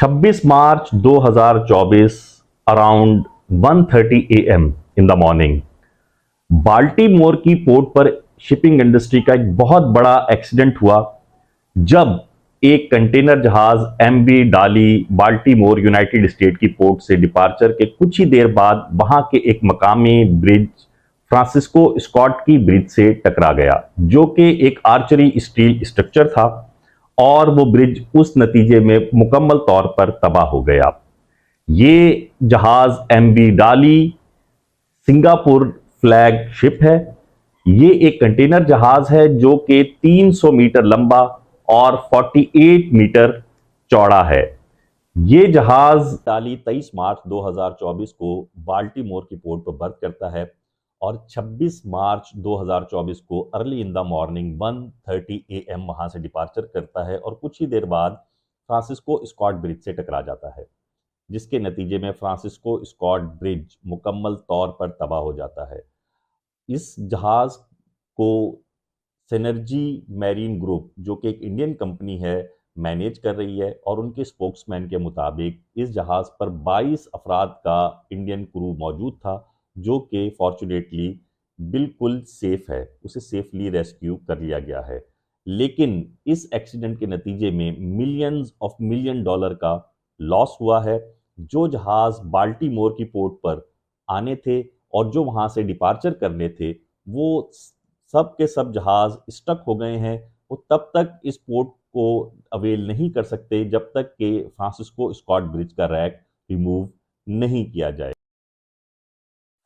26 March 2024 around 1:30 AM in the morning Baltimore की port पर shipping industry का एक बहुत बड़ा एक्सीडेंट हुआ जब एक कंटेनर जहाज एमवी डाली बाल्टीमोर यूनाइटेड स्टेट की पोर्ट से डिपार्चर के कुछ ही देर बाद वहां के एक मकामी ब्रिज फ्रांसिस्को स्कॉट की ब्रिज से टकरा गया, जो कि एक आर्चरी स्टील स्ट्रक्चर था और वो ब्रिज उस नतीजे में मुकम्मल तौर पर तबाह हो गया। ये जहाज एमवी डाली सिंगापुर फ्लैग शिप है। ये एक कंटेनर जहाज है जो कि 300 मीटर लंबा और 48 मीटर चौड़ा है। ये जहाज डाली 23 मार्च 2024 को बाल्टीमोर की पोर्ट पर बर्थ करता है और 26 मार्च 2024 को early in the morning 1:30 AM वहां से डिपार्चर करता है और कुछ ही देर बाद फ्रांसिस्को स्कॉट ब्रिज से टकरा जाता है, जिसके नतीजे में फ्रांसिस्को स्कॉट ब्रिज मुकम्मल तौर पर तबाह हो जाता है। इस जहाज को सिनर्जी मैरीन ग्रुप, जो कि एक इंडियन कंपनी है, मैनेज कर रही है और उनके स्पोक्समैन के मुताबिक इस जहाज पर 22 अफराद का इंडियन क्रू मौजूद था, जो कि फॉर्चुनेटली बिल्कुल सेफ है, उसे सेफली रेस्क्यू कर लिया गया है। लेकिन इस एक्सीडेंट के नतीजे में मिलियंस ऑफ मिलियन डॉलर का लॉस हुआ है। जो जहाज बाल्टीमोर की पोर्ट पर आने थे और जो वहां से डिपार्चर करने थे, वो सब के सब जहाज स्टक हो गए हैं। वो तब तक इस पोर्ट को अवेल नहीं कर सकते जब तक कि फ्रांसिस्को स्कॉट ब्रिज का रैक रिमूव नहीं किया जाए।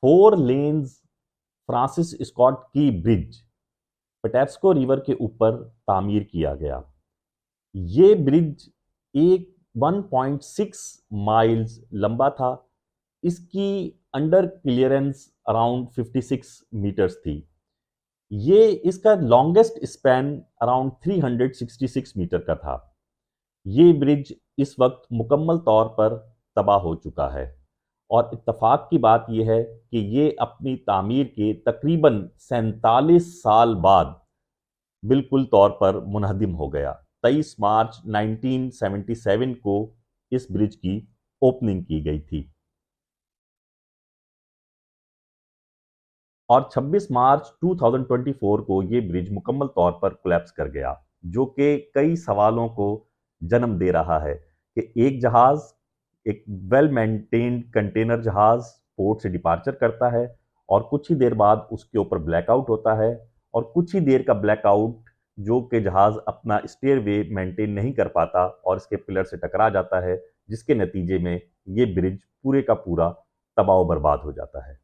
4 लेन्स फ्रांसिस स्कॉट की ब्रिज पेटेस्को रिवर के ऊपर तामीर किया गया। ये ब्रिज एक 1.6 माइल्स लंबा था। इसकी अंडर क्लियरेंस अराउंड 56 मीटर्स थी। ये इसका लॉन्गेस्ट स्पैन अराउंड 366 मीटर का था। ये ब्रिज इस वक्त मुकम्मल तौर पर तबाह हो चुका है और इत्तफाक की बात यह है कि ये अपनी तामीर के तकरीबन 47 साल बाद बिल्कुल तौर पर मुनहदिम हो गया। 23 मार्च 1977 को इस ब्रिज की ओपनिंग की गई थी और 26 मार्च 2024 को ये ब्रिज मुकम्मल तौर पर कोलैप्स कर गया, जो कि कई सवालों को जन्म दे रहा है कि एक जहाज, एक वेल मेंटेन्ड कंटेनर जहाज पोर्ट से डिपार्चर करता है और कुछ ही देर बाद उसके ऊपर ब्लैकआउट होता है और कुछ ही देर का ब्लैकआउट जो कि जहाज अपना स्टेयरवे मेंटेन नहीं कर पाता और इसके पिलर से टकरा जाता है, जिसके नतीजे में ये ब्रिज पूरे का पूरा तबाह बर्बाद हो जाता है।